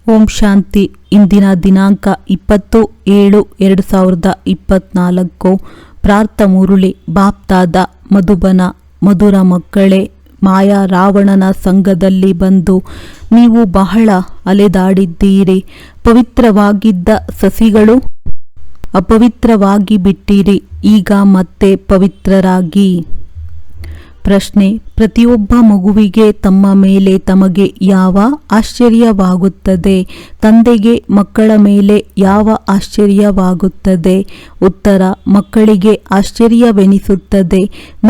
ಓಂ ಶಾಂತಿ. ಇಂದಿನ ದಿನಾಂಕ 20/7/2024. ಪ್ರಾರ್ಥ ಮುರುಳಿ ಬಾಪ್ತಾದ ಮಧುಬನ. ಮಧುರ ಮಕ್ಕಳೇ, ಮಾಯಾ ರಾವಣನ ಸಂಘದಲ್ಲಿ ಬಂದು ನೀವು ಬಹಳ ಅಲೆದಾಡಿದ್ದೀರಿ. ಪವಿತ್ರವಾಗಿದ್ದ ಸಸಿಗಳು ಅಪವಿತ್ರವಾಗಿ ಬಿಟ್ಟಿರಿ. ಈಗ ಮತ್ತೆ ಪವಿತ್ರರಾಗಿ. ಪ್ರಶ್ನೆ: ಪ್ರತಿಯೊಬ್ಬ ಮಗುವಿಗೆ ತಮ್ಮ ಮೇಲೆ ತಮಗೆ ಯಾವ ಆಶ್ಚರ್ಯವಾಗುತ್ತದೆ? ತಂದೆಗೆ ಮಕ್ಕಳ ಮೇಲೆ ಯಾವ ಆಶ್ಚರ್ಯವಾಗುತ್ತದೆ? ಉತ್ತರ: ಮಕ್ಕಳಿಗೆ ಆಶ್ಚರ್ಯವೆನಿಸುತ್ತದೆ.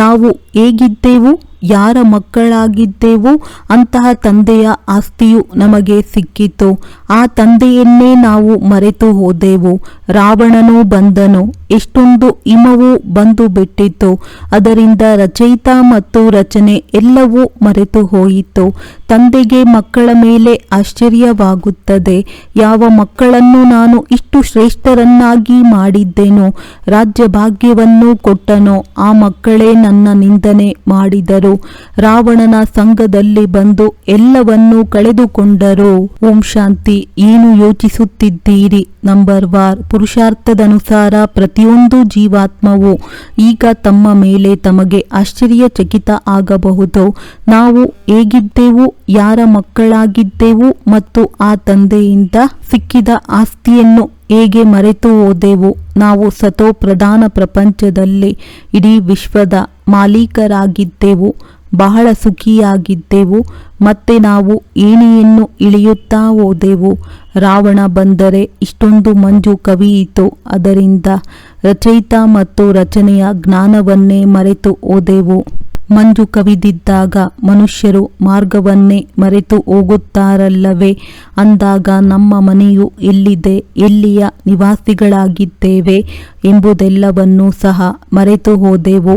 ನಾವು ಹೇಗಿದ್ದೆವು, ಯಾರ ಮಕ್ಕಳಾಗಿದ್ದೆವು, ಅಂತಹ ತಂದೆಯ ಆಸ್ತಿಯು ನಮಗೆ ಸಿಕ್ಕಿತು. ಆ ತಂದೆಯನ್ನೇ ನಾವು ಮರೆತು ಹೋದೆವು. ರಾವಣನು ಬಂದನು, ಎಷ್ಟೊಂದು ಹಿಮವು ಬಂದು ಬಿಟ್ಟಿತು. ಅದರಿಂದ ರಚಯಿತ ಮತ್ತು ರಚನೆ ಎಲ್ಲವೂ ಮರೆತು ಹೋಯಿತು. ತಂದೆಗೆ ಮಕ್ಕಳ ಮೇಲೆ ಆಶ್ಚರ್ಯವಾಗುತ್ತದೆ. ಯಾವ ಮಕ್ಕಳನ್ನು ನಾನು ಇಷ್ಟು ಶ್ರೇಷ್ಠರನ್ನಾಗಿ ಮಾಡಿದ್ದೆನೋ, ರಾಜ್ಯ ಭಾಗ್ಯವನ್ನು ಕೊಟ್ಟನೋ, ಆ ಮಕ್ಕಳೇ ನನ್ನ ನಿಂದನೆ ಮಾಡಿದರು. ರಾವಣನ ಸಂಘದಲ್ಲಿ ಬಂದು ಎಲ್ಲವನ್ನೂ ಕಳೆದುಕೊಂಡರು. ಓಂ ಶಾಂತಿ. ಏನು ಯೋಚಿಸುತ್ತಿದ್ದೀರಿ? ನಂಬರ್ 1. ಪುರುಷಾರ್ಥದನುಸಾರ ಪ್ರತಿಯೊಂದು ಜೀವಾತ್ಮವು ಈಗ ತಮ್ಮ ಮೇಲೆ ತಮಗೆ ಆಶ್ಚರ್ಯಚಕಿತ ಆಗಬಹುದು. ನಾವು ಹೇಗಿದ್ದೆವು, ಯಾರ ಮಕ್ಕಳಾಗಿದ್ದೆವು ಮತ್ತು ಆ ತಂದೆಯಿಂದ ಸಿಕ್ಕಿದ ಆಸ್ತಿಯನ್ನು ಹೇಗೆ ಮರೆತು ಹೋದೆವು. ನಾವು ಸತೋ ಪ್ರಧಾನ ಪ್ರಪಂಚದಲ್ಲಿ ಇಡೀ ವಿಶ್ವದ ಮಾಲೀಕರಾಗಿದ್ದೆವು, ಬಹಳ ಸುಖಿಯಾಗಿದ್ದೆವು. ಮತ್ತೆ ನಾವು ಏಣಿಯನ್ನು ಇಳಿಯುತ್ತಾ ಹೋದೆವು. ರಾವಣ ಬಂದರೆ ಇಷ್ಟೊಂದು ಮಂಜು ಕವಿಯಿತು. ಅದರಿಂದ ರಚಯಿತ ಮತ್ತು ರಚನೆಯ ಜ್ಞಾನವನ್ನೇ ಮರೆತು ಹೋದೆವು. ಮಂಜು ಕವಿದಿದ್ದಾಗ ಮನುಷ್ಯರು ಮಾರ್ಗವನ್ನೇ ಮರೆತು ಹೋಗುತ್ತಾರಲ್ಲವೇ? ಅಂದಾಗ ನಮ್ಮ ಮನೆಯು ಎಲ್ಲಿದೆ, ಎಲ್ಲಿಯ ನಿವಾಸಿಗಳಾಗಿದ್ದೇವೆ ಎಂಬುದೆಲ್ಲವನ್ನೂ ಸಹ ಮರೆತು ಹೋದೆವು.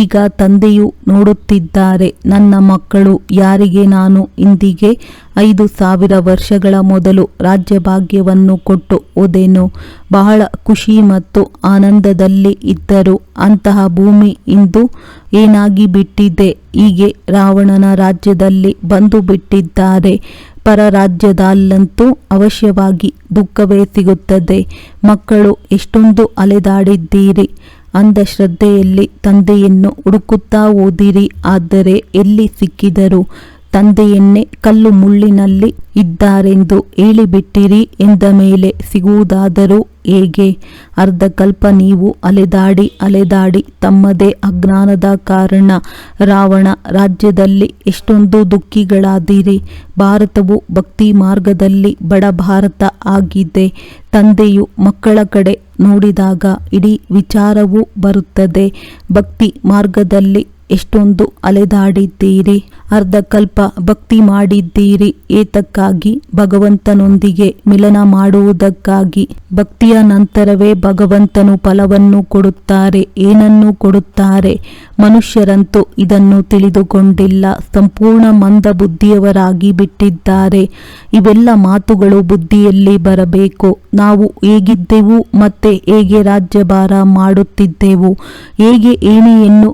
ಈಗ ತಂದೆಯು ನೋಡುತ್ತಿದ್ದಾರೆ, ನನ್ನ ಮಕ್ಕಳು ಯಾರಿಗೆ ನಾನು ಇಂದಿಗೆ 5,000 ವರ್ಷಗಳ ಮೊದಲು ರಾಜ್ಯಭಾಗ್ಯವನ್ನು ಕೊಟ್ಟು ಹೋದೆನೋ, ಬಹಳ ಖುಷಿ ಮತ್ತು ಆನಂದದಲ್ಲಿ ಇದ್ದರು. ಅಂತಹ ಭೂಮಿ ಇಂದು ಏನಾಗಿ ಬಿಟ್ಟಿದೆ? ಹೀಗೆ ರಾವಣನ ರಾಜ್ಯದಲ್ಲಿ ಬಂದು ಬಿಟ್ಟಿದ್ದಾರೆ. ಪರ ರಾಜ್ಯದಲ್ಲಂತೂ ಅವಶ್ಯವಾಗಿ ದುಃಖವೇ ಸಿಗುತ್ತದೆ. ಮಕ್ಕಳು ಎಷ್ಟೊಂದು ಅಲೆದಾಡಿದ್ದೀರಿ. ಅಂಧಶ್ರದ್ಧೆಯಲ್ಲಿ ತಂದೆಯನ್ನು ಹುಡುಕುತ್ತಾ ಹೋದಿರಿ. ಆದರೆ ಎಲ್ಲಿ ಸಿಕ್ಕಿದರು? ತಂದೆಯನ್ನೇ ಕಲ್ಲು ಮುಳ್ಳಿನಲ್ಲಿ ಇದ್ದಾರೆಂದು ಹೇಳಿಬಿಟ್ಟಿರಿ. ಎಂದ ಮೇಲೆ ಸಿಗುವುದಾದರೂ ಹೇಗೆ? ಅರ್ಧಕಲ್ಪ ನೀವು ಅಲೆದಾಡಿ ತಮ್ಮದೇ ಅಜ್ಞಾನದ ಕಾರಣ ರಾವಣ ರಾಜ್ಯದಲ್ಲಿ ಎಷ್ಟೊಂದು ದುಃಖಿಗಳಾದಿರಿ. ಭಾರತವು ಭಕ್ತಿ ಮಾರ್ಗದಲ್ಲಿ ಬಡ ಭಾರತ ಆಗಿದೆ. ತಂದೆಯು ಮಕ್ಕಳ ಕಡೆ ನೋಡಿದಾಗ ಇಡೀ ವಿಚಾರವೂ ಬರುತ್ತದೆ. ಭಕ್ತಿ ಮಾರ್ಗದಲ್ಲಿ ಎಷ್ಟೊಂದು ಅಲೆದಾಡಿದ್ದೀರಿ. ಅರ್ಧಕಲ್ಪ ಭಕ್ತಿ ಮಾಡಿದ್ದೀರಿ. ಏತಕ್ಕಾಗಿ? ಭಗವಂತನೊಂದಿಗೆ ಮಿಲನ ಮಾಡುವುದಕ್ಕಾಗಿ. ಭಕ್ತಿಯ ನಂತರವೇ ಭಗವಂತನು ಫಲವನ್ನು ಕೊಡುತ್ತಾರೆ. ಏನನ್ನು ಕೊಡುತ್ತಾರೆ? ಮನುಷ್ಯರಂತೂ ಇದನ್ನು ತಿಳಿದುಕೊಂಡಿಲ್ಲ. ಸಂಪೂರ್ಣ ಮಂದ ಬುದ್ಧಿಯವರಾಗಿ ಬಿಟ್ಟಿದ್ದಾರೆ. ಇವೆಲ್ಲ ಮಾತುಗಳು ಬುದ್ಧಿಯಲ್ಲಿ ಬರಬೇಕು. ನಾವು ಹೇಗಿದ್ದೆವು ಮತ್ತೆ ಹೇಗೆ ರಾಜ್ಯಭಾರ ಮಾಡುತ್ತಿದ್ದೆವು, ಹೇಗೆ ಏಣಿಯನ್ನು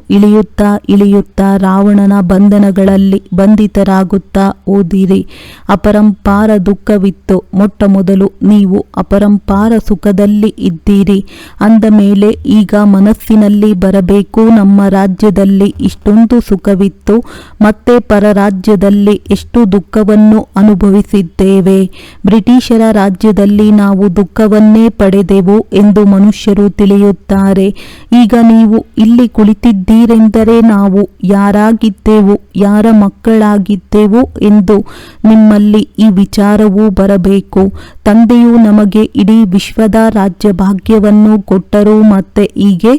ಇಳಿಯುತ್ತಾ ರಾವಣನ ಬಂಧನಗಳಲ್ಲಿ ಬಂಧಿತರಾಗುತ್ತಾ ಹೋದಿರಿ. ಅಪರಂಪಾರ ದುಃಖವಿತ್ತು. ಮೊಟ್ಟ ಮೊದಲು ನೀವು ಅಪರಂಪಾರ ಸುಖದಲ್ಲಿ ಇದ್ದೀರಿ. ಅಂದ ಮೇಲೆ ಈಗ ಮನಸ್ಸಿನಲ್ಲಿ ಬರಬೇಕು, ನಮ್ಮ ರಾಜ್ಯದಲ್ಲಿ ಇಷ್ಟೊಂದು ಸುಖವಿತ್ತು, ಮತ್ತೆ ಪರ ರಾಜ್ಯದಲ್ಲಿ ಎಷ್ಟು ದುಃಖವನ್ನು ಅನುಭವಿಸಿದ್ದೇವೆ. ಬ್ರಿಟಿಷರ ರಾಜ್ಯದಲ್ಲಿ ನಾವು ದುಃಖವನ್ನೇ ಪಡೆದೆವು ಎಂದು ಮನುಷ್ಯರು ತಿಳಿಯುತ್ತಾರೆ. ಈಗ ನೀವು ಇಲ್ಲಿ ಕುಳಿತಿದ್ದೀರೆಂದರೆ ನಾವು ಯಾರಾಗಿದ್ದೆವು, ಯಾರ ಮಕ್ಕಳಾಗಿದ್ದೆವು ಎಂದು ನಿಮ್ಮಲ್ಲಿ ಈ ವಿಚಾರವೂ ಬರಬೇಕು. ತಂದೆಯು ನಮಗೆ ಇಡೀ ವಿಶ್ವದ ರಾಜ್ಯ ಭಾಗ್ಯವನ್ನು ಕೊಟ್ಟರು. ಮತ್ತೆ ಹೀಗೆ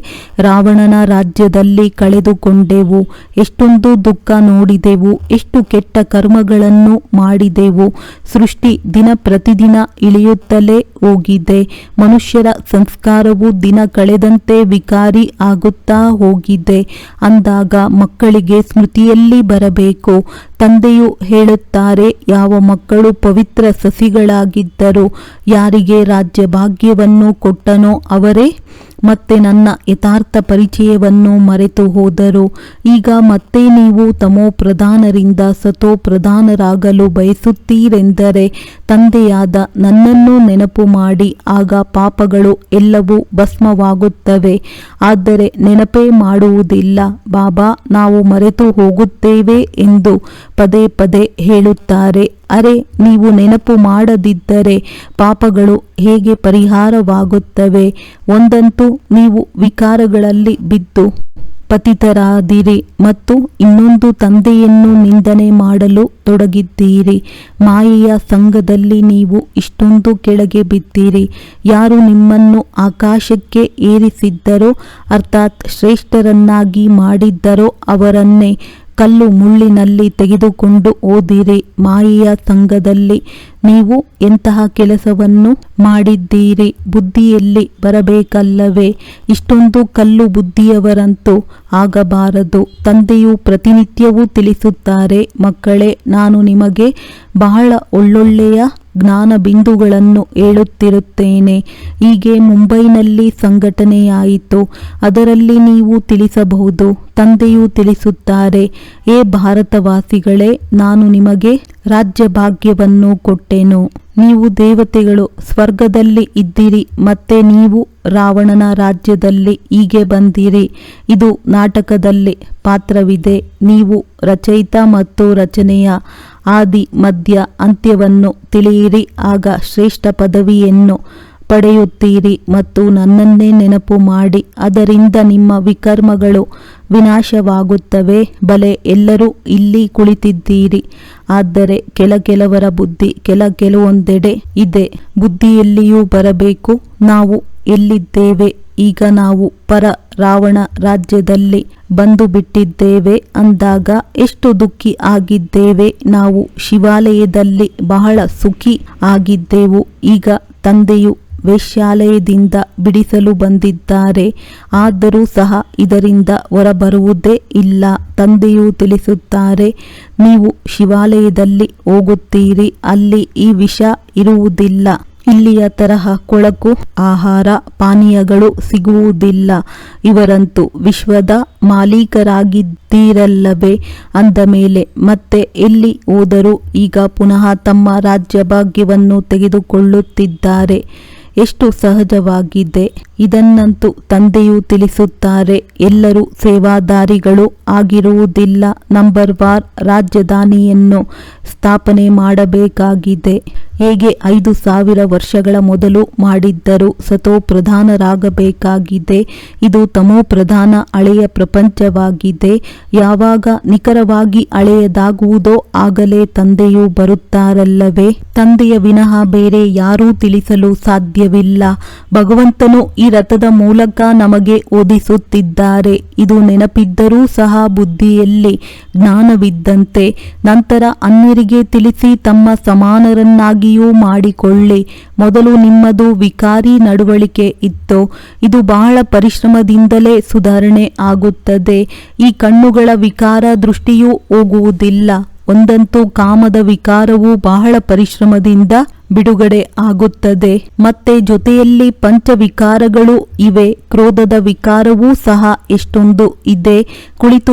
ರಾವಣನ ರಾಜ್ಯದಲ್ಲಿ ಕಳೆದುಕೊಂಡೆವು. ಎಷ್ಟೊಂದು ದುಃಖ ನೋಡಿದೆವು, ಎಷ್ಟು ಕೆಟ್ಟ ಕರ್ಮಗಳನ್ನು ಮಾಡಿದೆವು. ಸೃಷ್ಟಿ ದಿನ ಪ್ರತಿದಿನ ಇಳಿಯುತ್ತಲೇ ಹೋಗಿದೆ. ಮನುಷ್ಯರ ಸಂಸ್ಕಾರವು ದಿನ ಕಳೆದಂತೆ ವಿಕಾರಿ ಆಗುತ್ತಾ ಹೋಗಿದೆ. ಅಂದಾಗ ಮಕ್ಕಳಿಗೆ ಸ್ಮೃತಿಯಲ್ಲಿ ಬರಬೇಕು, ತಂದೆಯು ಹೇಳುತ್ತಾರೆ, ಯಾವ ಮಕ್ಕಳು ಪವಿತ್ರ ಸಸಿಗಳಾಗಿದ್ದರು, ಯಾರಿಗೆ ರಾಜ್ಯ ಭಾಗ್ಯವನ್ನು ಕೊಟ್ಟನೋ ಅವರೇ ಮತ್ತೆ ನನ್ನ ಯಥಾರ್ಥ ಪರಿಚಯವನ್ನು ಮರೆತು ಹೋದರು. ಈಗ ಮತ್ತೆ ನೀವು ತಮೋ ಪ್ರಧಾನರಿಂದ ಸತೋ ಪ್ರಧಾನರಾಗಲು ಬಯಸುತ್ತೀರೆಂದರೆ ತಂದೆಯಾದ ನನ್ನನ್ನು ನೆನಪು ಮಾಡಿ, ಆಗ ಪಾಪಗಳು ಎಲ್ಲವೂ ಭಸ್ಮವಾಗುತ್ತವೆ. ಆದರೆ ನೆನಪೇ ಮಾಡುವುದಿಲ್ಲ. ಬಾಬಾ ನಾವು ಮರೆತು ಹೋಗುತ್ತೇವೆ ಎಂದು ಪದೇ ಪದೇ ಹೇಳುತ್ತಾರೆ. ಅರೆ, ನೀವು ನೆನಪು ಮಾಡದಿದ್ದರೆ ಪಾಪಗಳು ಹೇಗೆ ಪರಿಹಾರವಾಗುತ್ತವೆ? ಒಂದಂತೂ ನೀವು ವಿಕಾರಗಳಲ್ಲಿ ಬಿದ್ದು ಪತಿತರಾದಿರಿ ಮತ್ತು ಇನ್ನೊಂದು ತಂದೆಯನ್ನು ನಿಂದನೆ ಮಾಡಲು ತೊಡಗಿದ್ದೀರಿ. ಮಾಯೆಯ ಸಂಘದಲ್ಲಿ ನೀವು ಇಷ್ಟೊಂದು ಕೆಳಗೆ ಬಿದ್ದೀರಿ. ಯಾರು ನಿಮ್ಮನ್ನು ಆಕಾಶಕ್ಕೆ ಏರಿಸಿದ್ದರೋ ಅರ್ಥಾತ್ ಶ್ರೇಷ್ಠರನ್ನಾಗಿ ಮಾಡಿದ್ದರೋ ಅವರನ್ನೇ ಕಲ್ಲು ಮುಳ್ಳಿನಲ್ಲಿ ತೆಗೆದುಕೊಂಡು ಹೋದಿರಿ. ಮಾಯೆಯ ಸಂಘದಲ್ಲಿ ನೀವು ಎಂತಹ ಕೆಲಸವನ್ನು ಮಾಡಿದ್ದೀರಿ? ಬುದ್ಧಿಯಲ್ಲಿ ಬರಬೇಕಲ್ಲವೇ? ಇಷ್ಟೊಂದು ಕಲ್ಲು ಬುದ್ಧಿಯವರಂತೂ ಆಗಬಾರದು. ತಂದೆಯು ಪ್ರತಿನಿತ್ಯವೂ ತಿಳಿಸುತ್ತಾರೆ, ಮಕ್ಕಳೇ, ನಾನು ನಿಮಗೆ ಬಹಳ ಒಳ್ಳೊಳ್ಳೆಯ ಜ್ಞಾನ ಬಿಂದುಗಳನ್ನು ಹೇಳುತ್ತಿರುತ್ತೇನೆ. ಹೀಗೆ ಮುಂಬೈನಲ್ಲಿ ಸಂಘಟನೆಯಾಯಿತು, ಅದರಲ್ಲಿ ನೀವು ತಿಳಿಸಬಹುದು. ತಂದೆಯು ತಿಳಿಸುತ್ತಾರೆ, ಏ ಭಾರತವಾಸಿಗಳೇ, ನಾನು ನಿಮಗೆ ರಾಜ್ಯ ಭಾಗ್ಯವನ್ನು ಕೊಟ್ಟೆನು. ನೀವು ದೇವತೆಗಳು ಸ್ವರ್ಗದಲ್ಲಿ ಇದ್ದಿರಿ, ಮತ್ತೆ ನೀವು ರಾವಣನ ರಾಜ್ಯದಲ್ಲಿ ಹೀಗೆ ಬಂದಿರಿ. ಇದು ನಾಟಕದಲ್ಲಿ ಪಾತ್ರವಿದೆ. ನೀವು ರಚಯಿತ ಮತ್ತು ರಚನೆಯ ಆದಿ ಮಧ್ಯ ಅಂತ್ಯವನ್ನು ತಿಳಿಯಿರಿ, ಆಗ ಶ್ರೇಷ್ಠ ಪದವಿಯನ್ನು ಪಡೆಯುತ್ತೀರಿ. ಮತ್ತು ನನ್ನನ್ನೇ ನೆನಪು ಮಾಡಿ, ಅದರಿಂದ ನಿಮ್ಮ ವಿಕರ್ಮಗಳು ವಿನಾಶವಾಗುತ್ತವೆ. ಬಲೆ, ಎಲ್ಲರೂ ಇಲ್ಲಿ ಕುಳಿತಿದ್ದೀರಿ, ಆದರೆ ಕೆಲವರ ಬುದ್ಧಿ ಕೆಲವೊಂದೆಡೆ ಇದೆ. ಬುದ್ಧಿಯಲ್ಲಿಯೂ ಬರಬೇಕು, ನಾವು ಎಲ್ಲಿದ್ದೇವೆ? ಈಗ ನಾವು ಪರ ರಾವಣ ರಾಜ್ಯದಲ್ಲಿ ಬಂದು ಬಿಟ್ಟಿದ್ದೇವೆ ಅಂದಾಗ ಎಷ್ಟು ದುಃಖಿ ಆಗಿದ್ದೇವೆ. ನಾವು ಶಿವಾಲಯದಲ್ಲಿ ಬಹಳ ಸುಖಿ ಆಗಿದ್ದೆವು. ಈಗ ತಂದೆಯು ವೇಶ್ಯಾಲಯದಿಂದ ಬಿಡಿಸಲು ಬಂದಿದ್ದಾರೆ. ಆದರೂ ಸಹ ಇದರಿಂದ ಹೊರಬರುವುದೇ ಇಲ್ಲ. ತಂದೆಯು ತಿಳಿಸುತ್ತಾರೆ, ನೀವು ಶಿವಾಲಯದಲ್ಲಿ ಹೋಗುತ್ತೀರಿ, ಅಲ್ಲಿ ಈ ವಿಷ ಇರುವುದಿಲ್ಲ. ಇಲ್ಲಿಯ ತರಹ ಕೊಳಕು ಆಹಾರ ಪಾನೀಯಗಳು ಸಿಗುವುದಿಲ್ಲ. ಇವರಂತೂ ವಿಶ್ವದ ಮಾಲೀಕರಾಗಿದ್ದೀರಲ್ಲವೇ? ಅಂದ ಮೇಲೆ ಮತ್ತೆ ಎಲ್ಲಿ ಹೋದರೂ ಈಗ ಪುನಃ ತಮ್ಮ ರಾಜ್ಯ ಭಾಗ್ಯವನ್ನು ತೆಗೆದುಕೊಳ್ಳುತ್ತಿದ್ದಾರೆ. ಎಷ್ಟು ಸಹಜವಾಗಿದೆ. ಇದನ್ನಂತೂ ತಂದೆಯು ತಿಳಿಸುತ್ತಾರೆ, ಎಲ್ಲರೂ ಸೇವಾದಾರಿಗಳು ಆಗಿರುವುದಿಲ್ಲ. ನಂಬರ್ ವಾರ್ ರಾಜಧಾನಿಯನ್ನು ಸ್ಥಾಪನೆ ಮಾಡಬೇಕಾಗಿದೆ. ಹೇಗೆ 5000 ವರ್ಷಗಳ ಮೊದಲು ಮಾಡಿದ್ದರು. ಸತೋ ಪ್ರಧಾನರಾಗಬೇಕಾಗಿದೆ. ಇದು ತಮೋ ಪ್ರಧಾನ ಹಳೆಯ ಪ್ರಪಂಚವಾಗಿದೆ. ಯಾವಾಗ ನಿಖರವಾಗಿ ಹಳೆಯದಾಗುವುದೋ ಆಗಲೇ ತಂದೆಯು ಬರುತ್ತಾರಲ್ಲವೇ? ತಂದೆಯ ವಿನಃ ಬೇರೆ ಯಾರೂ ತಿಳಿಸಲು ಸಾಧ್ಯವಿಲ್ಲ. ಭಗವಂತನು ಈ ರಥದ ಮೂಲಕ ನಮಗೆ ಓದಿಸುತ್ತಿದ್ದಾರೆ. ಇದು ನೆನಪಿದ್ದರೂ ಸಹ ಬುದ್ಧಿಯಲ್ಲಿ ಜ್ಞಾನವಿದ್ದಂತೆ. ನಂತರ ಅನ್ಯರಿಗೆ ತಿಳಿಸಿ ತಮ್ಮ ಸಮಾನರನ್ನಾಗಿಯೂ ಮಾಡಿಕೊಳ್ಳಿ. ಮೊದಲು ನಿಮ್ಮದು ವಿಕಾರಿ ನಡವಳಿಕೆ ಇತ್ತು. ಇದು ಬಹಳ ಪರಿಶ್ರಮದಿಂದಲೇ ಸುಧಾರಣೆ ಆಗುತ್ತದೆ. ಈ ಕಣ್ಣುಗಳ ವಿಕಾರ ದೃಷ್ಟಿಯೂ ಹೋಗುವುದಿಲ್ಲ. ಒಂದಂತೂ ಕಾಮದ ವಿಕಾರವು ಬಹಳ ಪರಿಶ್ರಮದಿಂದ ಬಿಡುಗಡೆ ಆಗುತ್ತದೆ. ಮತ್ತೆ ಜೊತೆಯಲ್ಲಿ ಪಂಚವಿಕಾರಗಳು ಇವೆ. ಕ್ರೋಧದ ವಿಕಾರವೂ ಸಹ ಎಷ್ಟೊಂದು ಇದೆ.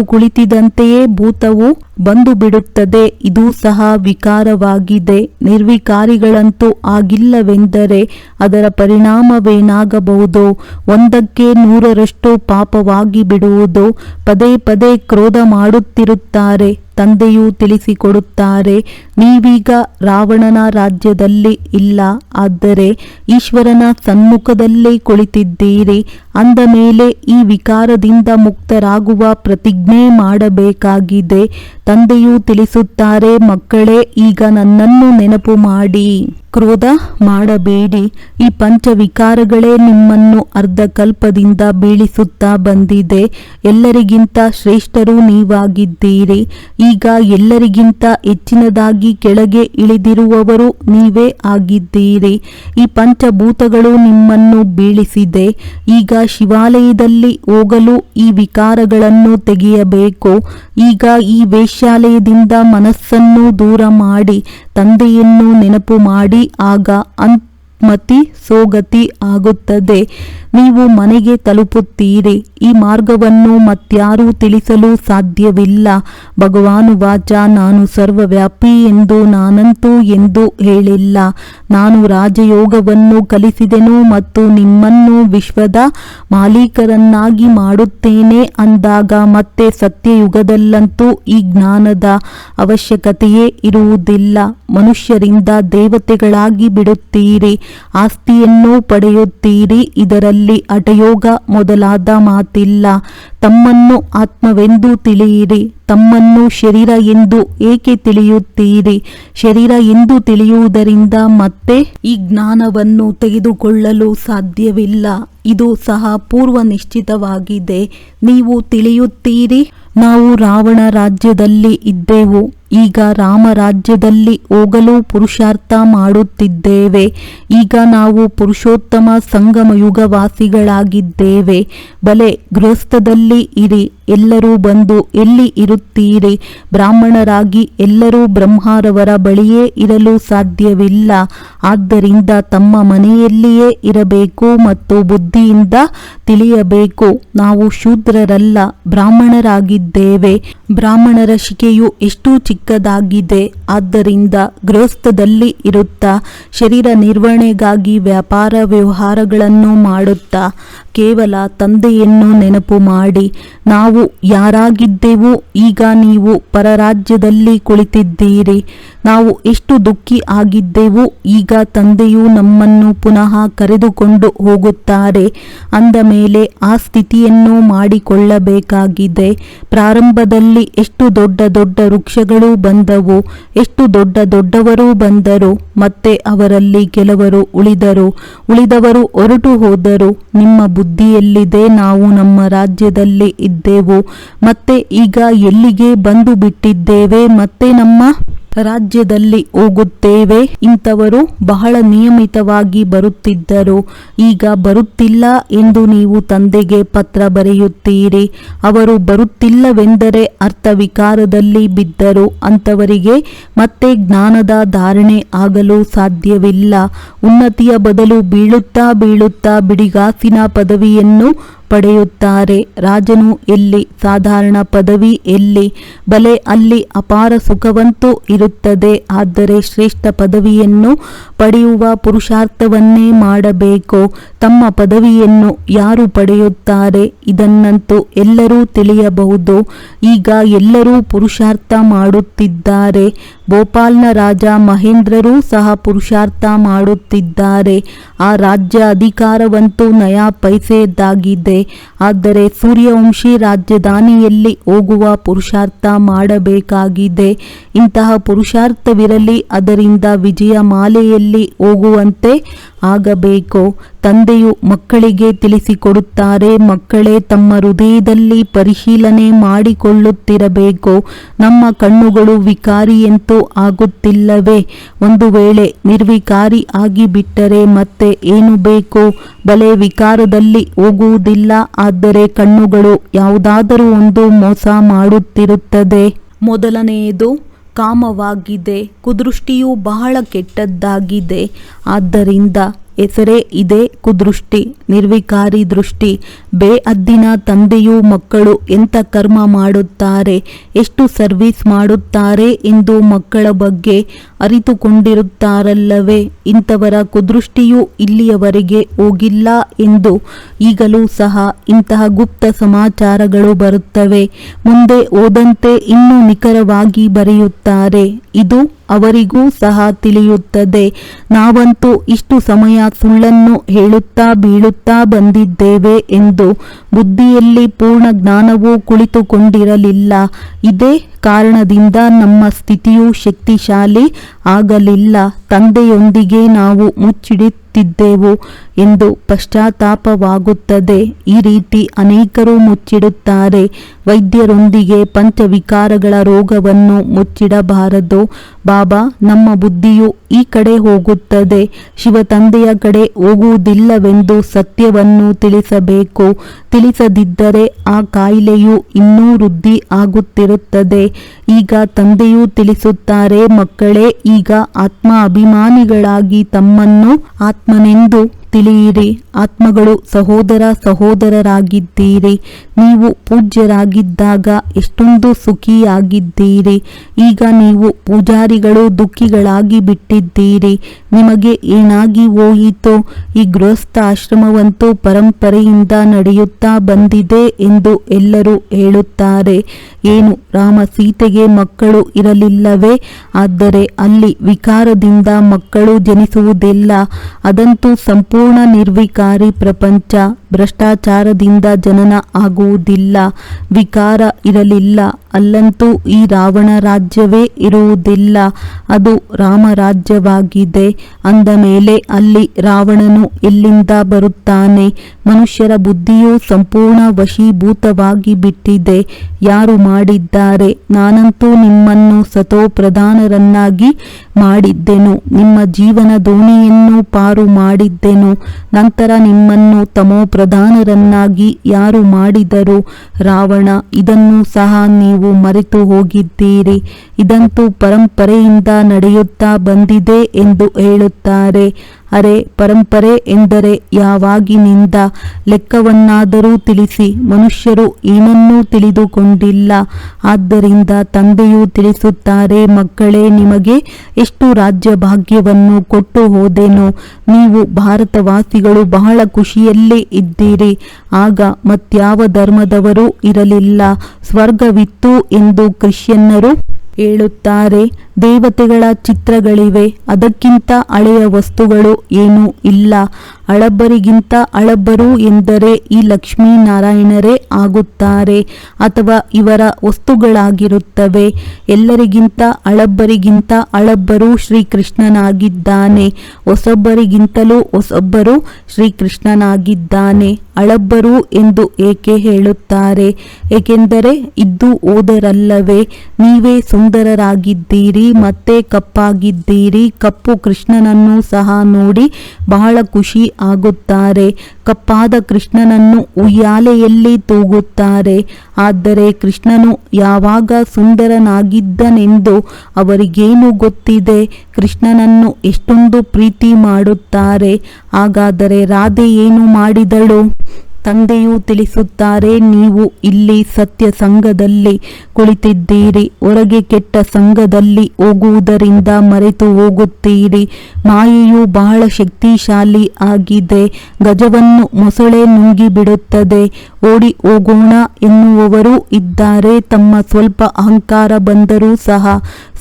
ಕುಳಿತಿದಂತೆಯೇ ಭೂತವು ಬಂದು ಬಿಡುತ್ತದೆ. ಇದು ಸಹ ವಿಕಾರವಾಗಿದೆ. ನಿರ್ವಿಕಾರಿಗಳಂತೂ ಆಗಿಲ್ಲವೆಂದರೆ ಅದರ ಪರಿಣಾಮವೇನಾಗಬಹುದು? 100ಕ್ಕೆ 100ರಷ್ಟು ಪಾಪವಾಗಿ ಬಿಡುವುದು. ಪದೇ ಪದೇ ಕ್ರೋಧ ಮಾಡುತ್ತಿರುತ್ತಾರೆ. ತಂದೆಯು ತಿಳಿಸಿಕೊಡುತ್ತಾರೆ, ನೀವೀಗ ರಾವಣನ ರಾಜ್ಯದಲ್ಲಿ ಇಲ್ಲ, ಆದರೆ ಈಶ್ವರನ ಸನ್ಮುಖದಲ್ಲೇ ಕುಳಿತಿದ್ದೀರಿ. ಅಂದ ಮೇಲೆ ಈ ವಿಕಾರದಿಂದ ಮುಕ್ತರಾಗುವ ಪ್ರತಿಜ್ಞೆ ಮಾಡಬೇಕಾಗಿದೆ. ತಂದೆಯು ತಿಳಿಸುತ್ತಾರೆ, ಮಕ್ಕಳೇ, ಈಗ ನನ್ನನ್ನು ನೆನಪು ಮಾಡಿ. ಕ್ರೋಧ ಮಾಡಬೇಡಿ. ಈ ಪಂಚವಿಕಾರಗಳೇ ನಿಮ್ಮನ್ನು ಅರ್ಧಕಲ್ಪದಿಂದ ಬೀಳಿಸುತ್ತಾ ಬಂದಿದೆ. ಎಲ್ಲರಿಗಿಂತ ಶ್ರೇಷ್ಠರು ನೀವಾಗಿದ್ದೀರಿ. ಈಗ ಎಲ್ಲರಿಗಿಂತ ಹೆಚ್ಚಿನದಾಗಿ ಕೆಳಗೆ ಇಳಿದಿರುವವರು ನೀವೇ ಆಗಿದ್ದೀರಿ. ಈ ಪಂಚಭೂತಗಳು ನಿಮ್ಮನ್ನು ಬೀಳಿಸಿದೆ. ಈಗ ಶಿವಾಲಯದಲ್ಲಿ ಹೋಗಲು ಈ ವಿಕಾರಗಳನ್ನು ತೆಗೆಯಬೇಕು. ಈಗ ಈ ವೇಶ್ಯಾಲಯದಿಂದ ಮನಸ್ಸನ್ನು ದೂರ ಮಾಡಿ ತಂದೆಯನ್ನು ನೆನಪು ಮಾಡಿ. ಆಗ ಮತಿ ಸೋಗತಿ ಆಗುತ್ತದೆ. ನೀವು ಮನೆಗೆ ತಲುಪುತ್ತೀರಿ. ಈ ಮಾರ್ಗವನ್ನು ಮತ್ಯಾರೂ ತಿಳಿಸಲು ಸಾಧ್ಯವಿಲ್ಲ. ಭಗವಾನುವಾಚ, ನಾನು ಸರ್ವವ್ಯಾಪಿ ಎಂದು ನಾನಂತೂ ಎಂದೂ ಹೇಳಿಲ್ಲ. ನಾನು ರಾಜಯೋಗವನ್ನು ಕಲಿಸಿದೆನು ಮತ್ತು ನಿಮ್ಮನ್ನು ವಿಶ್ವದ ಮಾಲೀಕರನ್ನಾಗಿ ಮಾಡುತ್ತೇನೆ ಅಂದಾಗ ಮತ್ತೆ ಸತ್ಯಯುಗದಲ್ಲಂತೂ ಈ ಜ್ಞಾನದ ಅವಶ್ಯಕತೆಯೇ ಇರುವುದಿಲ್ಲ. ಮನುಷ್ಯರಿಂದ ದೇವತೆಗಳಾಗಿ ಬಿಡುತ್ತೀರಿ. ಆಸ್ತಿಯನ್ನು ಪಡೆಯುತ್ತೀರಿ. ಇದರಲ್ಲಿ ಹಠಯೋಗ ಮೊದಲಾದ ಮಾತಿಲ್ಲ. ತಮ್ಮನ್ನು ಆತ್ಮವೆಂದು ತಿಳಿಯಿರಿ. ತಮ್ಮನ್ನು ಶರೀರ ಎಂದು ಏಕೆ ತಿಳಿಯುತ್ತೀರಿ? ಶರೀರ ಎಂದು ತಿಳಿಯುವುದರಿಂದ ಮತ್ತೆ ಈ ಜ್ಞಾನವನ್ನು ತೆಗೆದುಕೊಳ್ಳಲು ಸಾಧ್ಯವಿಲ್ಲ. ಇದು ಸಹ ಪೂರ್ವ ನಿಶ್ಚಿತವಾಗಿದೆ. ನೀವು ತಿಳಿಯುತ್ತೀರಿ, ನಾವು ರಾವಣ ರಾಜ್ಯದಲ್ಲಿ ಇದ್ದೆವು. ಈಗ ರಾಮ ರಾಜ್ಯದಲ್ಲಿ ಹೋಗಲು ಪುರುಷಾರ್ಥ ಮಾಡುತ್ತಿದ್ದೇವೆ. ಈಗ ನಾವು ಪುರುಷೋತ್ತಮ ಸಂಗಮಯುಗವಾಸಿಗಳಾಗಿದ್ದೇವೆ. ಬಲೆ ಗೃಹಸ್ಥದಲ್ಲಿ ಇರಿ. ಎಲ್ಲರೂ ಬಂದು ಎಲ್ಲಿ ಇರುತ್ತೀರಿ? ಬ್ರಾಹ್ಮಣರಾಗಿ ಎಲ್ಲರೂ ಬ್ರಹ್ಮರವರ ಬಳಿಯೇ ಇರಲು ಸಾಧ್ಯವಿಲ್ಲ. ಆದ್ದರಿಂದ ತಮ್ಮ ಮನೆಯಲ್ಲಿಯೇ ಇರಬೇಕು ಮತ್ತು ಬುದ್ಧಿಯಿಂದ ತಿಳಿಯಬೇಕು. ನಾವು ಶೂದ್ರರಲ್ಲ, ಬ್ರಾಹ್ಮಣರಾಗಿದ್ದೇವೆ. ಬ್ರಾಹ್ಮಣರ ಶಿಕೆಯು ಎಷ್ಟು ಚಿಕ್ಕದಾಗಿದೆ. ಆದ್ದರಿಂದ ಗೃಹಸ್ಥದಲ್ಲಿ ಇರುತ್ತಾ ಶರೀರ ನಿರ್ವಹಣೆಗಾಗಿ ವ್ಯಾಪಾರ ವ್ಯವಹಾರಗಳನ್ನು ಮಾಡುತ್ತಾ ಕೇವಲ ತಂದೆಯನ್ನು ನೆನಪು ಮಾಡಿ. ನಾವು ಯಾರಾಗಿದ್ದೆವು, ಈಗ ನೀವು ಪರರಾಜ್ಯದಲ್ಲಿ ಕುಳಿತಿದ್ದೀರಿ. ನಾವು ಎಷ್ಟು ದುಃಖಿ ಆಗಿದ್ದೆವು, ಈಗ ತಂದೆಯು ನಮ್ಮನ್ನು ಪುನಃ ಕರೆದುಕೊಂಡು ಹೋಗುತ್ತಾರೆ. ಅಂದ ಮೇಲೆ ಆ ಸ್ಥಿತಿಯನ್ನು ಮಾಡಿಕೊಳ್ಳಬೇಕಾಗಿದೆ. ಪ್ರಾರಂಭದಲ್ಲಿ ಎಷ್ಟು ದೊಡ್ಡ ದೊಡ್ಡ ವೃಕ್ಷಗಳು ಬಂದವು, ಎಷ್ಟು ದೊಡ್ಡ ದೊಡ್ಡವರು ಬಂದರು. ಮತ್ತೆ ಅವರಲ್ಲಿ ಕೆಲವರು ಉಳಿದವರು ಹೊರಟು ಹೋದರು. ನಿಮ್ಮ ಬುದ್ಧಿಯಲ್ಲಿದೆ, ನಾವು ನಮ್ಮ ರಾಜ್ಯದಲ್ಲಿ ಇದ್ದೆವು, ಮತ್ತೆ ಈಗ ಎಲ್ಲಿಗೆ ಬಂದು ಬಿಟ್ಟಿದ್ದೇವೆ, ಮತ್ತೆ ನಮ್ಮ ರಾಜ್ಯದಲ್ಲಿ ಹೋಗುತ್ತೇವೆ. ಇಂಥವರು ಬಹಳ ನಿಯಮಿತವಾಗಿ ಬರುತ್ತಿದ್ದರು. ಈಗ ಬರುತ್ತಿಲ್ಲ ಎಂದು ನೀವು ತಂದೆಗೆ ಪತ್ರ ಬರೆಯುತ್ತೀರಿ. ಅವರು ಬರುತ್ತಿಲ್ಲವೆಂದರೆ ಅರ್ಥ ವಿಕಾರದಲ್ಲಿ ಬಿದ್ದರು. ಅಂಥವರಿಗೆ ಮತ್ತೆ ಜ್ಞಾನದ ಧಾರಣೆ ಆಗಲು ಸಾಧ್ಯವಿಲ್ಲ. ಉನ್ನತಿಯ ಬದಲು ಬೀಳುತ್ತಾ ಬೀಳುತ್ತಾ ಬಿಡಿಗಾಸಿನ ಪದವಿಯನ್ನು ಪಡೆಯುತ್ತಾರೆ. ರಾಜನು ಎಲ್ಲಿ, ಸಾಧಾರಣ ಪದವಿ ಎಲ್ಲಿ? ಬಲೆ ಅಲ್ಲಿ ಅಪಾರ ಸುಖವಂತೂ ಇರುತ್ತದೆ. ಆದರೆ ಶ್ರೇಷ್ಠ ಪದವಿಯನ್ನು ಪಡೆಯುವ ಪುರುಷಾರ್ಥವನ್ನೇ ಮಾಡಬೇಕು. ತಮ್ಮ ಪದವಿಯನ್ನು ಯಾರು ಪಡೆಯುತ್ತಾರೆ? ಇದನ್ನಂತೂ ಎಲ್ಲರೂ ತಿಳಿಯಬಹುದು. ಈಗ ಎಲ್ಲರೂ ಪುರುಷಾರ್ಥ ಮಾಡುತ್ತಿದ್ದಾರೆ. ಭೋಪಾಲ್ನ ರಾಜ ಮಹೇಂದ್ರರೂ ಸಹ ಪುರುಷಾರ್ಥ ಮಾಡುತ್ತಿದ್ದಾರೆ. ಆ ರಾಜ್ಯ ಅಧಿಕಾರವಂತೂ ನಯಾ ಪೈಸೆಯದ್ದಾಗಿದೆ. ಆದರೆ ಸೂರ್ಯವಂಶಿ ರಾಜಧಾನಿಯಲ್ಲಿ ಹೋಗುವ ಪುರುಷಾರ್ಥ ಮಾಡಬೇಕಾಗಿದೆ. ಇಂತಹ ಪುರುಷಾರ್ಥವಿರಲಿ. ಅದರಿಂದ ವಿಜಯ ಮಾಲೆಯಲ್ಲಿ ಹೋಗುವಂತೆ ಆಗಬೇಕು. ತಂದೆಯು ಮಕ್ಕಳಿಗೆ ತಿಳಿಸಿಕೊಡುತ್ತಾರೆ. ಮಕ್ಕಳೇ ತಮ್ಮ ಹೃದಯದಲ್ಲಿ ಪರಿಶೀಲನೆ ಮಾಡಿಕೊಳ್ಳುತ್ತಿರಬೇಕು. ನಮ್ಮ ಕಣ್ಣುಗಳು ವಿಕಾರಿಯಂತೂ ಆಗುತ್ತಿಲ್ಲವೇ? ಒಂದು ವೇಳೆ ನಿರ್ವಿಕಾರಿ ಆಗಿಬಿಟ್ಟರೆ ಮತ್ತೆ ಏನು ಬೇಕು? ಬಲೆ ವಿಕಾರದಲ್ಲಿ ಹೋಗುವುದಿಲ್ಲ. ಆದರೆ ಕಣ್ಣುಗಳು ಯಾವುದಾದರೂ ಒಂದು ಮೋಸ ಮಾಡುತ್ತಿರುತ್ತದೆ. ಮೊದಲನೆಯದು ಕಾಮವಾಗಿದೆ. ಕುದೃಷ್ಟಿಯು ಬಹಳ ಕೆಟ್ಟದ್ದಾಗಿದೆ. ಆದ್ದರಿಂದ ಹೆಸರೇ ಇದೆ ಕುದೃಷ್ಟಿ, ನಿರ್ವಿಕಾರಿ ದೃಷ್ಟಿ. ಬೇಅದ್ದಿನ ತಂದೆಯು ಮಕ್ಕಳು ಎಂಥ ಕರ್ಮ ಮಾಡುತ್ತಾರೆ, ಎಷ್ಟು ಸರ್ವಿಸ್ ಮಾಡುತ್ತಾರೆ ಎಂದು ಮಕ್ಕಳ ಬಗ್ಗೆ ಅರಿತುಕೊಂಡಿರುತ್ತಾರಲ್ಲವೇ? ಇಂಥವರ ಕುದೃಷ್ಟಿಯು ಇಲ್ಲಿಯವರೆಗೆ ಹೋಗಿಲ್ಲ ಎಂದು ಈಗಲೂ ಸಹ ಇಂತಹ ಗುಪ್ತ ಸಮಾಚಾರಗಳು ಬರುತ್ತವೆ. ಮುಂದೆ ಹೋದಂತೆ ಇನ್ನೂ ನಿಖರವಾಗಿ ಬರೆಯುತ್ತಾರೆ. ಇದು ಅವರಿಗೂ ಸಹ ತಿಳಿಯುತ್ತದೆ. ನಾವಂತೂ ಇಷ್ಟು ಸಮಯ ಸುಳ್ಳನ್ನು ಹೇಳುತ್ತಾ ಬೀಳುತ್ತಾ ಬಂದಿದ್ದೇವೆ ಎಂದು ಬುದ್ಧಿಯಲ್ಲಿ ಪೂರ್ಣ ಜ್ಞಾನವೂ ಕುಳಿತುಕೊಂಡಿರಲಿಲ್ಲ. ಇದೇ ಕಾರಣದಿಂದ ನಮ್ಮ ಸ್ಥಿತಿಯು ಶಕ್ತಿಶಾಲಿ ಆಗಲಿಲ್ಲ. ತಂದೆಯೊಂದಿಗೆ ನಾವು ಮುಚ್ಚಿಡುತ್ತಿದ್ದೆವು ಎಂದು ಪಶ್ಚಾತ್ತಾಪವಾಗುತ್ತದೆ. ಈ ರೀತಿ ಅನೇಕರು ಮುಚ್ಚಿಡುತ್ತಾರೆ. ವೈದ್ಯರೊಂದಿಗೆ ಪಂಚವಿಕಾರಗಳ ರೋಗವನ್ನು ಮುಚ್ಚಿಡಬಾರದು. ಬಾಬಾ, ನಮ್ಮ ಬುದ್ಧಿಯು ಈ ಕಡೆ ಹೋಗುತ್ತದೆ, ಶಿವ ತಂದೆಯ ಕಡೆ ಹೋಗುವುದಿಲ್ಲವೆಂದು ಸತ್ಯವನ್ನು ತಿಳಿಸಬೇಕು. ತಿಳಿಸದಿದ್ದರೆ ಆ ಕಾಯಿಲೆಯು ಇನ್ನೂ ವೃದ್ಧಿ ಆಗುತ್ತಿರುತ್ತದೆ. ಈಗ ತಂದೆಯು ತಿಳಿಸುತ್ತಾರೆ, ಮಕ್ಕಳೇ, ಈಗ ಆತ್ಮ ಅಭಿಮಾನಿಗಳಾಗಿ ತಮ್ಮನ್ನು ಆತ್ಮನೆಂದು ತಿಳಿಯಿರಿ. ಆತ್ಮಗಳು ಸಹೋದರರಾಗಿದ್ದೀರಿ. ನೀವು ಪೂಜ್ಯರಾಗಿದ್ದಾಗ ಎಷ್ಟೊಂದು ಸುಖಿಯಾಗಿದ್ದೀರಿ. ಈಗ ನೀವು ಪೂಜಾರಿಗಳು ದುಃಖಿಗಳಾಗಿ ಬಿಟ್ಟಿದ್ದೀರಿ. ನಿಮಗೆ ಏನಾಗಿ ಹೋಯಿತು? ಈ ಗೃಹಸ್ಥ ಆಶ್ರಮವಂತೂ ಪರಂಪರೆಯಿಂದ ನಡೆಯುತ್ತಾ ಬಂದಿದೆ ಎಂದು ಎಲ್ಲರೂ ಹೇಳುತ್ತಾರೆ. ಏನು, ರಾಮ ಸೀತೆಗೆ ಮಕ್ಕಳು ಇರಲಿಲ್ಲವೇ? ಆದರೆ ಅಲ್ಲಿ ವಿಕಾರದಿಂದ ಮಕ್ಕಳು ಜನಿಸುವುದಿಲ್ಲ. ಅದಂತೂ ಸಂಪೂರ್ಣ ನಿರ್ವಿಕಾರಿ ಪ್ರಪಂಚ. ಭ್ರಷ್ಟಾಚಾರದಿಂದ ಜನನ ಆಗುವುದಿಲ್ಲ. ವಿಕಾರ ಇರಲಿಲ್ಲ. ಅಲ್ಲಂತೂ ಈ ರಾವಣ ರಾಜ್ಯವೇ ಇರುವುದಿಲ್ಲ. ಅದು ರಾಮರಾಜ್ಯವಾಗಿದೆ. ಅಂದ ಮೇಲೆ ಅಲ್ಲಿ ರಾವಣನು ಎಲ್ಲಿಂದ ಬರುತ್ತಾನೆ? ಮನುಷ್ಯರ ಬುದ್ಧಿಯು ಸಂಪೂರ್ಣ ವಶೀಭೂತವಾಗಿ ಬಿಟ್ಟಿದೆ. ಯಾರು ಮಾಡಿದ್ದಾರೆ? ನಾನಂತೂ ನಿಮ್ಮನ್ನು ಸತೋಪ್ರಧಾನರನ್ನಾಗಿ ಮಾಡಿದ್ದೆನು. ನಿಮ್ಮ ಜೀವನ ದೋಣಿಯನ್ನು ಪಾರು ಮಾಡಿದ್ದೆನು. ನಂತರ ನಿಮ್ಮನ್ನು ತಮೋಪ್ರಧಾನರನ್ನಾಗಿ ಯಾರು ಮಾಡಿದರು? ರಾವಣ. ಇದನ್ನು ಸಹ ನೀವು ಮರೆತು ಹೋಗಿದ್ದೀರಿ. ಇದಂತೂ ಪರಂಪರೆಯಿಂದ ನಡೆಯುತ್ತಾ ಬಂದಿದೆ ಎಂದು ಹೇಳುತ್ತಾರೆ. ಅರೆ, ಪರಂಪರೆ ಎಂದರೆ ಯಾವಾಗಿನಿಂದ? ಲೆಕ್ಕವನ್ನಾದರೂ ತಿಳಿಸಿ. ಮನುಷ್ಯರು ಏನನ್ನೂ ತಿಳಿದುಕೊಂಡಿಲ್ಲ. ಆದ್ದರಿಂದ ತಂದೆಯು ತಿಳಿಸುತ್ತಾರೆ, ಮಕ್ಕಳೇ, ನಿಮಗೆ ಎಷ್ಟು ರಾಜ್ಯ ಭಾಗ್ಯವನ್ನು ಕೊಟ್ಟು ಹೋದೆನು. ನೀವು ಭಾರತವಾಸಿಗಳು ಬಹಳ ಖುಷಿಯಲ್ಲೇ ಇದ್ದೀರಿ. ಆಗ ಮತ್ಯಾವ ಧರ್ಮದವರೂ ಇರಲಿಲ್ಲ. ಸ್ವರ್ಗವಿತ್ತು ಎಂದು ಕ್ರಿಶ್ಚಿಯನ್ನರು ಹೇಳುತ್ತಾರೆ. ದೇವತೆಗಳ ಚಿತ್ರಗಳಿವೆ. ಅದಕ್ಕಿಂತ ಹಳೆಯ ವಸ್ತುಗಳು ಏನೂ ಇಲ್ಲ. ಹಳಬರಿಗಿಂತ ಹಳಬರು ಎಂದರೆ ಈ ಲಕ್ಷ್ಮೀನಾರಾಯಣರೇ ಆಗುತ್ತಾರೆ, ಅಥವಾ ಇವರ ವಸ್ತುಗಳಾಗಿರುತ್ತವೆ. ಎಲ್ಲರಿಗಿಂತ ಹಳಬರಿಗಿಂತ ಹಳಬರು ಶ್ರೀಕೃಷ್ಣನಾಗಿದ್ದಾನೆ. ಹೊಸಬ್ಬರಿಗಿಂತಲೂ ಹೊಸಬ್ಬರು ಶ್ರೀಕೃಷ್ಣನಾಗಿದ್ದಾನೆ. ಹಳಬರು ಎಂದು ಏಕೆ ಹೇಳುತ್ತಾರೆ? ಏಕೆಂದರೆ ಇದ್ದು ಹೋದರಲ್ಲವೇ? ನೀವೇ ಸುಂದರರಾಗಿದ್ದೀರಿ, ಮತ್ತೆ ಕಪ್ಪಾಗಿದ್ದೀರಿ. ಕಪ್ಪು ಕೃಷ್ಣನನ್ನು ಸಹ ನೋಡಿ ಬಹಳ ಖುಷಿ ಆಗುತ್ತಾರೆ. ಕಪ್ಪಾದ ಕೃಷ್ಣನನ್ನು ಉಯ್ಯಾಲೆಯಲ್ಲಿ ತೂಗುತ್ತಾರೆ. ಆದರೆ ಕೃಷ್ಣನು ಯಾವಾಗ ಸುಂದರನಾಗಿದ್ದನೆಂದು ಅವರಿಗೇನು ಗೊತ್ತಿದೆ? ಕೃಷ್ಣನನ್ನು ಎಷ್ಟೊಂದು ಪ್ರೀತಿ ಮಾಡುತ್ತಾರೆ. ಹಾಗಾದರೆ ರಾಧೆ ಏನು ಮಾಡಿದಳು? ತಂದೆಯು ತಿಳಿಸುತ್ತಾರೆ, ನೀವು ಇಲ್ಲಿ ಸತ್ಯ ಸಂಘದಲ್ಲಿ ಕುಳಿತಿದ್ದೀರಿ. ಹೊರಗೆ ಕೆಟ್ಟ ಸಂಘದಲ್ಲಿ ಹೋಗುವುದರಿಂದ ಮರೆತು ಹೋಗುತ್ತೀರಿ. ಮಾಯೆಯು ಬಹಳ ಶಕ್ತಿಶಾಲಿ ಆಗಿದೆ. ಗಜವನ್ನು ಮೊಸಳೆ ನುಂಗಿಬಿಡುತ್ತದೆ. ಓಡಿ ಹೋಗೋಣ ಎನ್ನುವವರು ಇದ್ದಾರೆ. ತಮ್ಮ ಸ್ವಲ್ಪ ಅಹಂಕಾರ ಬಂದರೂ ಸಹ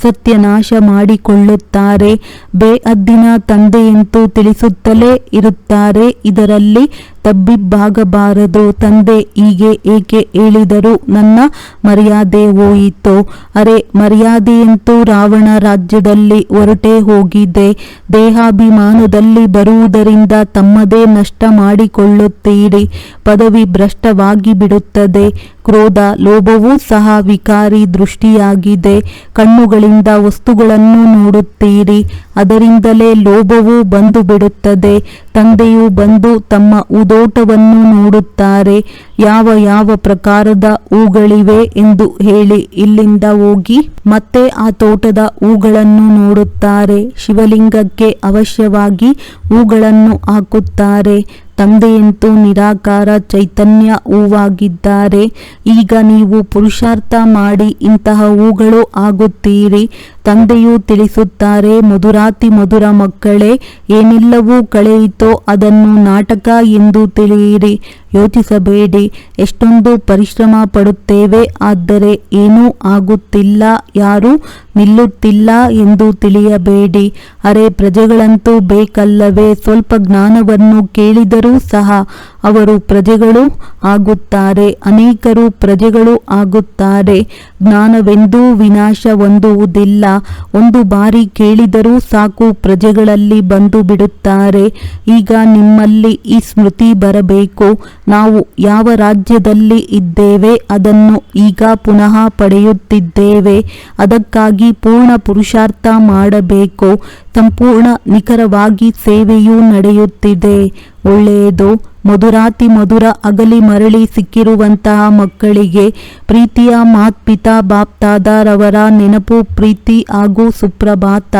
ಸತ್ಯನಾಶ ಮಾಡಿಕೊಳ್ಳುತ್ತಾರೆ. ಬೇಹದ್ದಿನ ತಂದೆಯಂತೂ ತಿಳಿಸುತ್ತಲೇ ಇರುತ್ತಾರೆ, ಇದರಲ್ಲಿ ತಬ್ಬಿಬ್ಬಾಗಬಾರದು. ತಂದೆ ಹೀಗೆ ಏಕೆ ಹೇಳಿದರು? ನನ್ನ ಮರ್ಯಾದೆ ಹೋಯಿತು. ಅರೆ, ಮರ್ಯಾದೆಯಂತೂ ರಾವಣ ರಾಜ್ಯದಲ್ಲಿ ಹೊರಟೇ ಹೋಗಿದೆ. ದೇಹಾಭಿಮಾನದಲ್ಲಿ ಬರುವುದರಿಂದ ತಮ್ಮದೇ ನಷ್ಟ ಮಾಡಿಕೊಳ್ಳುತ್ತೀರಿ. ಪದವಿ ಭ್ರಷ್ಟವಾಗಿ ಬಿಡುತ್ತದೆ. ಕ್ರೋಧ, ಲೋಭವೂ ಸಹ ವಿಕಾರಿ ದೃಷ್ಟಿಯಾಗಿದೆ. ಕಣ್ಣುಗಳಿಂದ ವಸ್ತುಗಳನ್ನು ನೋಡುತ್ತೀರಿ, ಅದರಿಂದಲೇ ಲೋಭವು ಬಂದು ಬಿಡುತ್ತದೆ. ತಂದೆಯು ಬಂದು ತಮ್ಮ ಉದೋಟವನ್ನು ನೋಡುತ್ತಾರೆ. ಯಾವ ಯಾವ ಪ್ರಕಾರದ ಹೂಗಳಿವೆ ಎಂದು ಹೇಳಿ, ಇಲ್ಲಿಂದ ಹೋಗಿ. ಮತ್ತೆ ಆ ತೋಟದ ಹೂಗಳನ್ನು ನೋಡುತ್ತಾರೆ. ಶಿವಲಿಂಗಕ್ಕೆ ಅವಶ್ಯವಾಗಿ ಹೂಗಳನ್ನು ಹಾಕುತ್ತಾರೆ. ತಂದೆಯಂತೂ ನಿರಾಕಾರ ಚೈತನ್ಯ ಹೂವಾಗಿದ್ದಾರೆ. ಈಗ ನೀವು ಪುರುಷಾರ್ಥ ಮಾಡಿ ಇಂತಹ ಹೂಗಳು ಆಗುತ್ತೀರಿ. ತಂದೆಯು ತಿಳಿಸುತ್ತಾರೆ, ಮಧುರಾತಿ ಮಧುರ ಮಕ್ಕಳೇ, ಏನೆಲ್ಲವೂ ಕಳೆಯಿತೋ ಅದನ್ನು ನಾಟಕ ಎಂದು ತಿಳಿಯಿರಿ. ಯೋಚಿಸಬೇಡಿ, ಎಷ್ಟೊಂದು ಪರಿಶ್ರಮ ಪಡುತ್ತೇವೆ, ಆದರೆ ಏನೂ ಆಗುತ್ತಿಲ್ಲ, ಯಾರೂ ನಿಲ್ಲುತ್ತಿಲ್ಲ ಎಂದು ತಿಳಿಯಬೇಡಿ. ಅರೆ, ಪ್ರಜೆಗಳಂತೂ ಬೇಕಲ್ಲವೇ? ಸ್ವಲ್ಪ ಜ್ಞಾನವನ್ನು ಕೇಳಿದರೂ ಸಹ ಅವರು ಪ್ರಜೆಗಳು ಆಗುತ್ತಾರೆ. ಅನೇಕರು ಪ್ರಜೆಗಳು ಆಗುತ್ತಾರೆ. ಜ್ಞಾನವೆಂದೂ ವಿನಾಶ ಹೊಂದುವುದಿಲ್ಲ. ಒಂದು ಬಾರಿ ಕೇಳಿದರೂ ಸಾಕು, ಪ್ರಜೆಗಳಲ್ಲಿ ಬಂದು ಬಿಡುತ್ತಾರೆ. ಈಗ ನಿಮ್ಮಲ್ಲಿ ಈ ಸ್ಮೃತಿ ಬರಬೇಕು, ನಾವು ಯಾವ ರಾಜ್ಯದಲ್ಲಿ ಇದ್ದೇವೆ ಅದನ್ನು ಈಗ ಪುನಃ ಪಡೆಯುತ್ತಿದ್ದೇವೆ. ಅದಕ್ಕಾಗಿ ಪೂರ್ಣ ಪುರುಷಾರ್ಥ ಮಾಡಬೇಕು. ಸಂಪೂರ್ಣ ನಿಖರವಾಗಿ ಸೇವೆಯೂ ನಡೆಯುತ್ತಿದೆ. ಒಳ್ಳೆಯದು. ಮಧುರಾತಿ ಮಧುರ ಅಗಲಿ ಮರಳಿ ಸಿಕ್ಕಿರುವಂತಹ ಮಕ್ಕಳಿಗೆ ಪ್ರೀತಿಯ ಮಾತ್ಪಿತಾ ಬಾಪ್ತಾದರವರ ನೆನಪು, ಪ್ರೀತಿ ಹಾಗೂ ಸುಪ್ರಭಾತ.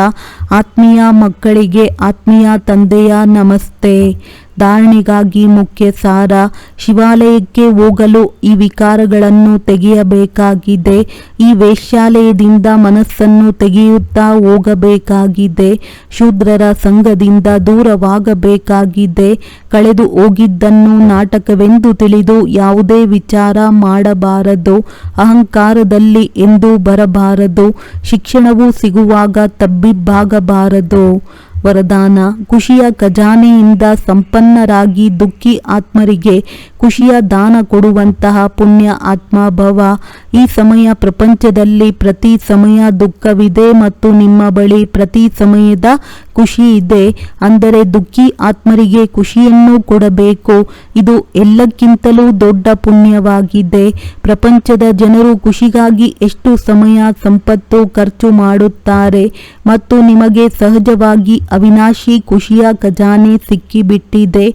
ಆತ್ಮೀಯ ಮಕ್ಕಳಿಗೆ ಆತ್ಮೀಯ ತಂದೆಯ ನಮಸ್ತೆ. ಧಾರಣೆಗಾಗಿ ಮುಖ್ಯ ಸಾರ: ಶಿವಾಲಯಕ್ಕೆ ಹೋಗಲು ಈ ವಿಕಾರಗಳನ್ನು ತೆಗೆಯಬೇಕಾಗಿದೆ. ಈ ವೇಶ್ಯಾಲಯದಿಂದ ಮನಸ್ಸನ್ನು ತೆಗೆಯುತ್ತಾ ಹೋಗಬೇಕಾಗಿದೆ. ಶೂದ್ರರ ಸಂಘದಿಂದ ದೂರವಾಗಬೇಕಾಗಿದೆ. ಕಳೆದು ಹೋಗಿದ್ದನ್ನು ನಾಟಕವೆಂದು ತಿಳಿದು ಯಾವುದೇ ವಿಚಾರ ಮಾಡಬಾರದು. ಅಹಂಕಾರದಲ್ಲಿ ಎಂದೂ ಬರಬಾರದು. ಶಿಕ್ಷಣವು ಸಿಗುವಾಗ ತಬ್ಬಿಬ್ಬಾಗಬಾರದು. ವರದಾನ: ಖುಷಿಯ ಖಜಾನೆಯಿಂದ ಸಂಪನ್ನರಾಗಿ ದುಃಖಿ ಆತ್ಮರಿಗೆ ಖುಷಿಯ ದಾನ ಕೊಡುವಂತಹ ಪುಣ್ಯ ಆತ್ಮಭವ. ಈ ಸಮಯ ಪ್ರಪಂಚದಲ್ಲಿ ಪ್ರತಿ ಸಮಯ ದುಃಖವಿದೆ ಮತ್ತು ನಿಮ್ಮ ಬಳಿ ಪ್ರತಿ ಸಮಯದ ಖುಷಿ ಇದೆ. ಅಂದರೆ ದುಃಖಿ ಆತ್ಮರಿಗೆ ಖುಷಿಯನ್ನು ಕೊಡಬೇಕು. ಇದು ಎಲ್ಲಕ್ಕಿಂತಲೂ ದೊಡ್ಡ ಪುಣ್ಯವಾಗಿದೆ. ಪ್ರಪಂಚದ ಜನರು ಖುಷಿಗಾಗಿ ಎಷ್ಟು ಸಮಯ ಸಂಪತ್ತು ಖರ್ಚು ಮಾಡುತ್ತಾರೆ ಮತ್ತು ನಿಮಗೆ ಸಹಜವಾಗಿ ಅವಿನಾಶಿ ಖುಷಿಯ ಖಜಾನೆ ಸಿಕ್ಕಿಬಿಟ್ಟಿದೆ.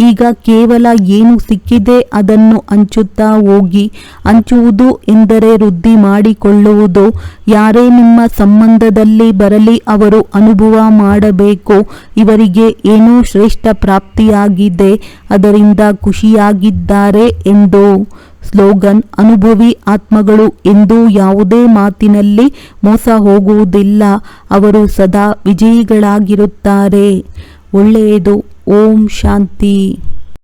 ಈಗ ಕೇವಲ ಏನು ಸಿಕ್ಕಿದೆ ಅದನ್ನು ಹಂಚುತ್ತಾ ಹೋಗಿ. ಹಂಚುವುದು ಎಂದರೆ ವೃದ್ಧಿ ಮಾಡಿಕೊಳ್ಳುವುದು. ಯಾರೇ ನಿಮ್ಮ ಸಂಬಂಧದಲ್ಲಿ ಬರಲಿ ಅವರು ಅನುಭವ ಮಾಡಬೇಕು, ಇವರಿಗೆ ಏನೋ ಶ್ರೇಷ್ಠ ಪ್ರಾಪ್ತಿಯಾಗಿದೆ, ಅದರಿಂದ ಖುಷಿಯಾಗಿದ್ದಾರೆ ಎಂದು. ಸ್ಲೋಗನ್: ಅನುಭವಿ ಆತ್ಮಗಳು ಎಂದೂ ಯಾವುದೇ ಮಾತಿನಲ್ಲಿ ಮೋಸ ಹೋಗುವುದಿಲ್ಲ. ಅವರು ಸದಾ ವಿಜಯಿಗಳಾಗಿರುತ್ತಾರೆ. ಒಳ್ಳೆಯದು. ಓಂ ಶಾಂತಿ.